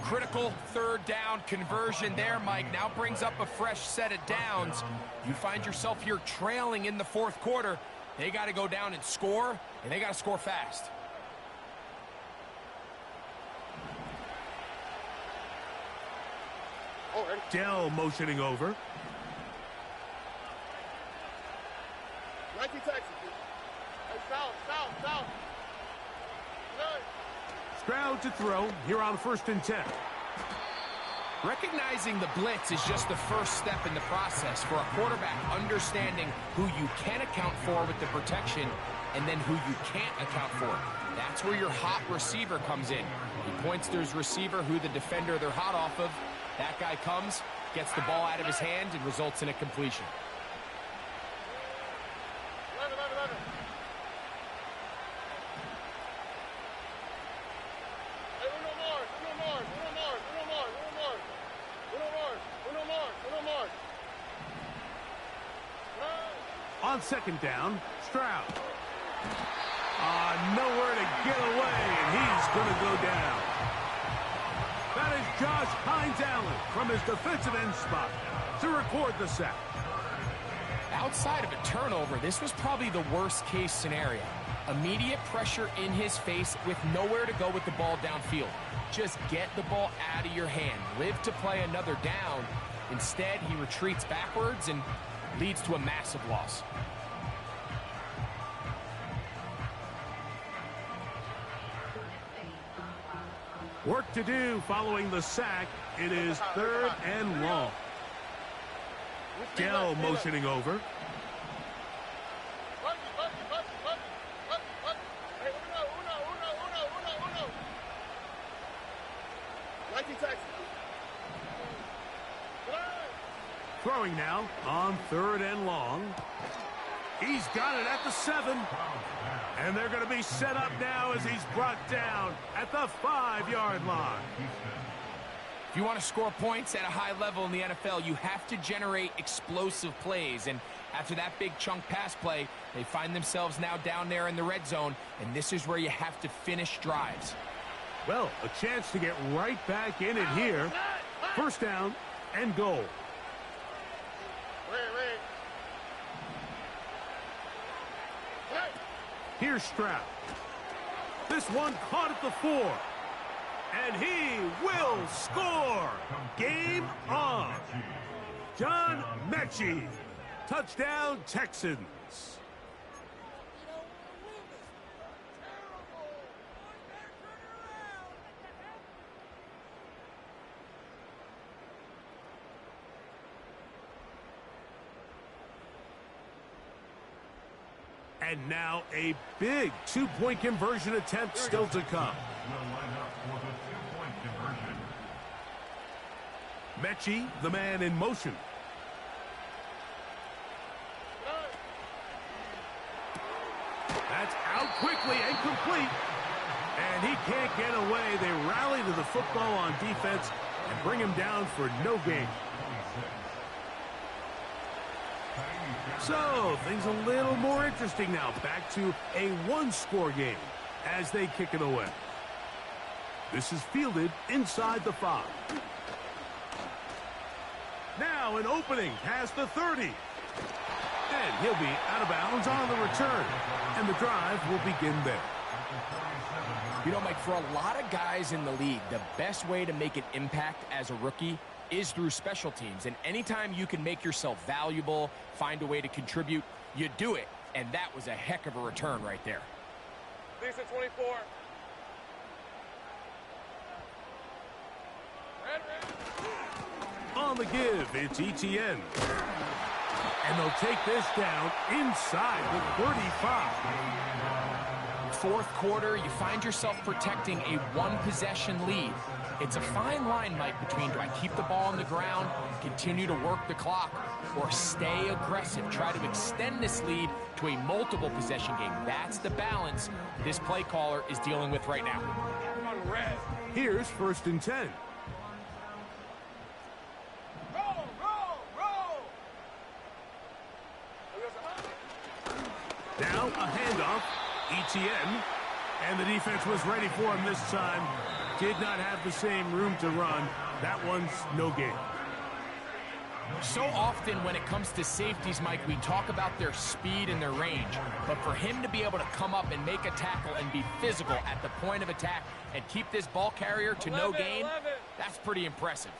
Critical third down conversion there, Mike. Now brings up a fresh set of downs. You find yourself here trailing in the fourth quarter. They got to go down and score, and they got to score fast. Dell motioning over. Nike Texas. Hey, south. Stroud to throw here on 1st and 10. Recognizing the blitz is just the first step in the process for a quarterback, understanding who you can account for with the protection and then who you can't account for. That's where your hot receiver comes in. He points to his receiver, who the defender they're hot off of. That guy comes, gets the ball out of his hand, and results in a completion. On 2nd down, Stroud. Nowhere to get away, and he's going to go down. That is Josh Hines-Allen from his defensive end spot to record the sack. Outside of a turnover, this was probably the worst-case scenario. Immediate pressure in his face with nowhere to go with the ball downfield. Just get the ball out of your hand. Live to play another down. Instead, he retreats backwards and leads to a massive loss. Work to do following the sack. It is 3rd and long. Dell motioning over. Throwing now on 3rd and long. He's got it at the 7. And they're going to be set up now as he's brought down at the 5-yard line. If you want to score points at a high level in the NFL, you have to generate explosive plays. And after that big chunk pass play, they find themselves now down there in the red zone. And this is where you have to finish drives. Well, a chance to get right back in it here. 1st down and goal. Here's Stroud. This one caught at the 4. And he will score. Game on. John Mechie. Touchdown, Texans. And now a big 2-point conversion attempt still to come. Mechie, the man in motion. That's out quickly and complete. And he can't get away. They rally to the football on defense and bring him down for no gain. So, things a little more interesting now. Back to a 1-score game as they kick it away. This is fielded inside the 5. Now an opening past the 30. And he'll be out of bounds on the return. And the drive will begin there. You know, Mike, for a lot of guys in the league, the best way to make an impact as a rookie is through special teams. And anytime you can make yourself valuable, find a way to contribute, you do it. And that was a heck of a return right there. Decent 24. On the give, it's ETN. And they'll take this down inside the 35. Fourth quarter, you find yourself protecting a 1-possession lead. It's a fine line, Mike, between do I keep the ball on the ground, continue to work the clock, or stay aggressive, try to extend this lead to a multiple possession game. That's the balance this play caller is dealing with right now. Here's 1st and 10. Now a handoff. ETN. And the defense was ready for him this time. Did not have the same room to run. That one's no gain. So often when it comes to safeties, Mike, we talk about their speed and their range. But for him to be able to come up and make a tackle and be physical at the point of attack and keep this ball carrier to no gain, that's pretty impressive.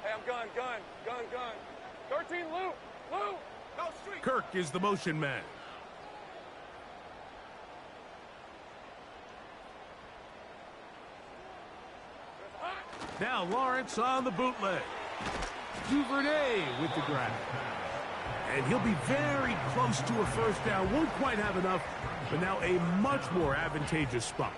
Hey, I'm gun. 13, Lou. No, street. Kirk is the motion man. Now Lawrence on the bootleg. Duvernay with the grab. And he'll be very close to a first down. Won't quite have enough, but now a much more advantageous spot.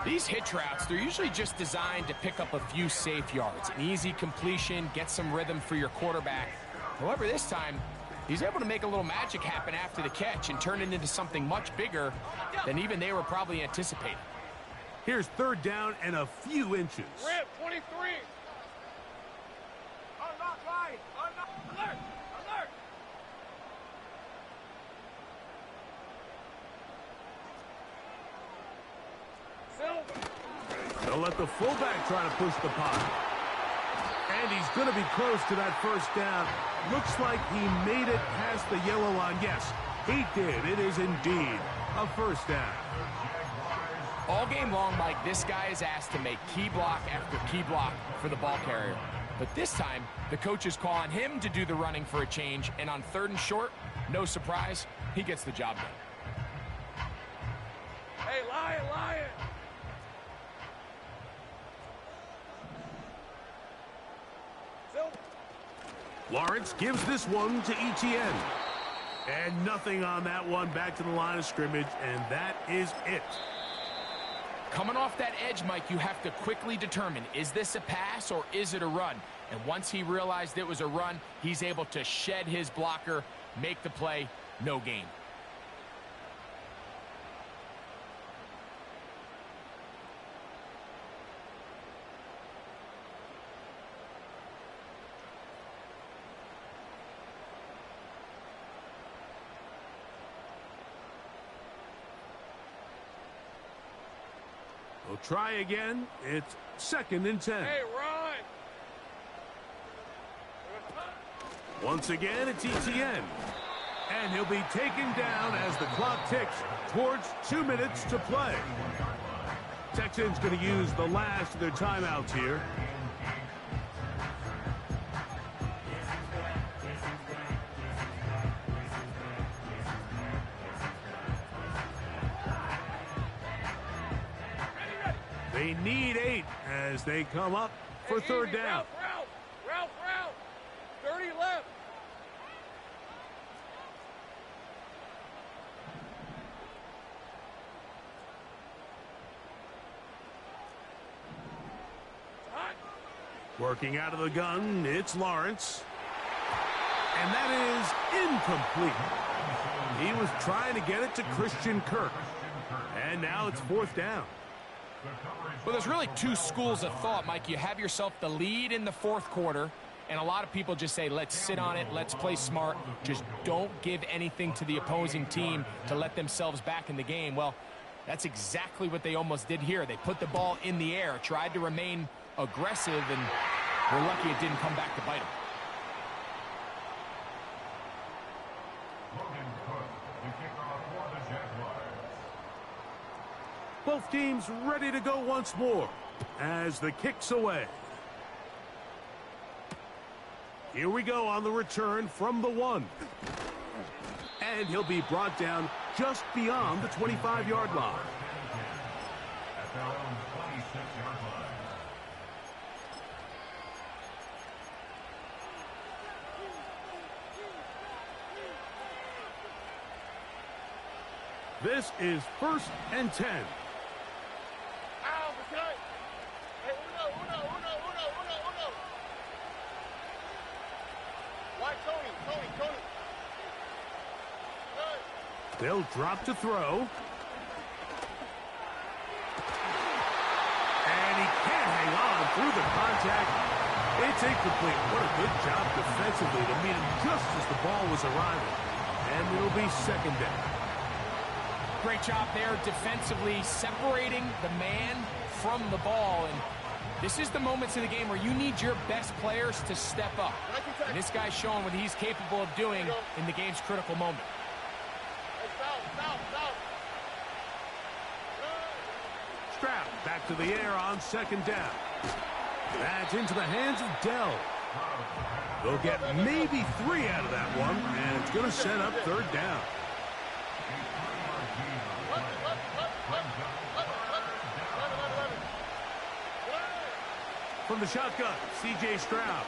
These hitch routes, they're usually just designed to pick up a few safe yards. An easy completion, get some rhythm for your quarterback. However, this time, he's able to make a little magic happen after the catch and turn it into something much bigger than even they were probably anticipating. Here's third down and a few inches. Rip, 23. Unlock line. Alert. Silver. They'll let the fullback try to push the pot. And he's going to be close to that first down. Looks like he made it past the yellow line. Yes, he did. It is indeed a first down. All game long, Mike, this guy is asked to make key block after key block for the ball carrier. But this time, the coach is calling him to do the running for a change, and on 3rd and short, no surprise, he gets the job done. Hey, Lion. Silver. Lawrence gives this one to Etienne. And nothing on that one. Back to the line of scrimmage, and that is it. Coming off that edge, Mike, you have to quickly determine, is this a pass or is it a run? And once he realized it was a run, he's able to shed his blocker, make the play, no gain. We'll try again. It's 2nd and 10. Hey, run. Once again, it's Etienne. And he'll be taken down as the clock ticks towards 2 minutes to play. Texans going to use the last of their timeouts here. They need 8 as they come up for 3rd down. Ralph. 30 left. Working out of the gun, it's Lawrence. And that is incomplete. He was trying to get it to Christian Kirk. And now it's 4th down. Well, there's really 2 schools of thought, Mike. You have yourself the lead in the 4th quarter, and a lot of people just say, let's sit on it, let's play smart, just don't give anything to the opposing team to let themselves back in the game. Well, that's exactly what they almost did here. They put the ball in the air, tried to remain aggressive, and we're lucky it didn't come back to bite them. Logan Cook, the kickoff for the Jaguars. Both teams ready to go once more as the kick's away. Here we go on the return from the 1. And he'll be brought down just beyond the 25-yard line. At their own 26-yard line. This is 1st and 10. They'll drop to throw. And he can't hang on through the contact. It's incomplete. What a good job defensively to meet him just as the ball was arriving. And it'll be second down. Great job there defensively, separating the man from the ball. And this is the moments in the game where you need your best players to step up. And this guy's showing what he's capable of doing in the game's critical moment. Stroud back to the air on second down. That's into the hands of Dell. They'll get maybe 3 out of that one, and it's going to set up third down. From the shotgun, C.J. Stroud.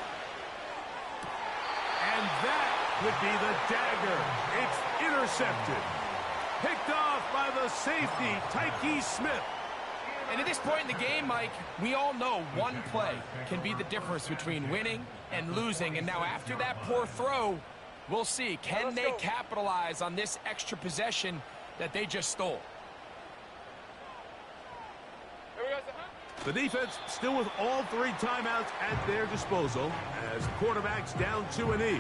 And that would be the dagger. It's intercepted. Picked off by the safety, Tyke Smith. And at this point in the game, Mike, we all know one play can be the difference between winning and losing. And now after that poor throw, we'll see. Can they capitalize on this extra possession that they just stole? The defense still with all 3 timeouts at their disposal as quarterback's down 2-E.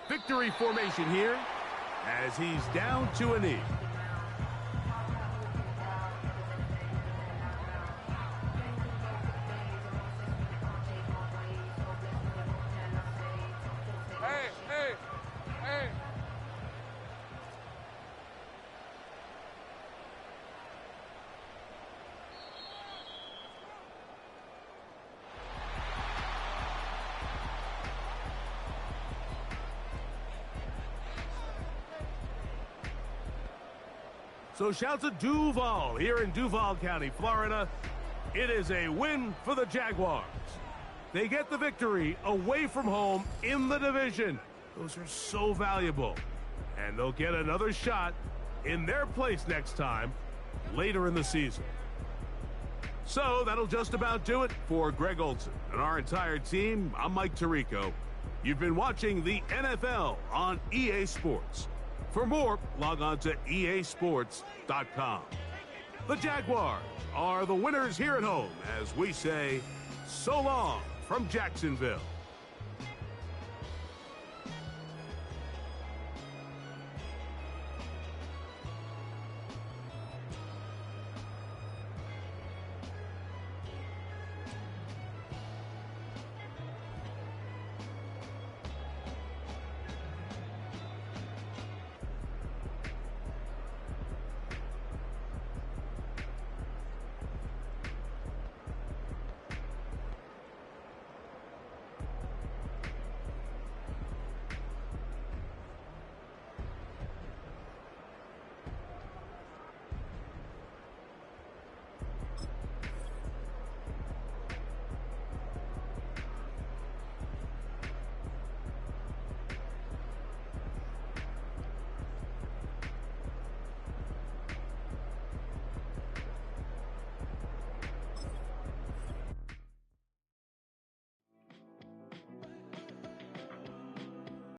Victory formation here as he's down 2-E. Hey. So shout to Duval here in Duval County, Florida. It is a win for the Jaguars. They get the victory away from home in the division. Those are so valuable. And they'll get another shot in their place next time later in the season. So that'll just about do it for Greg Olsen and our entire team. I'm Mike Tirico. You've been watching the NFL on EA Sports. For more, log on to easports.com. The Jaguars are the winners here at home as we say so long from Jacksonville.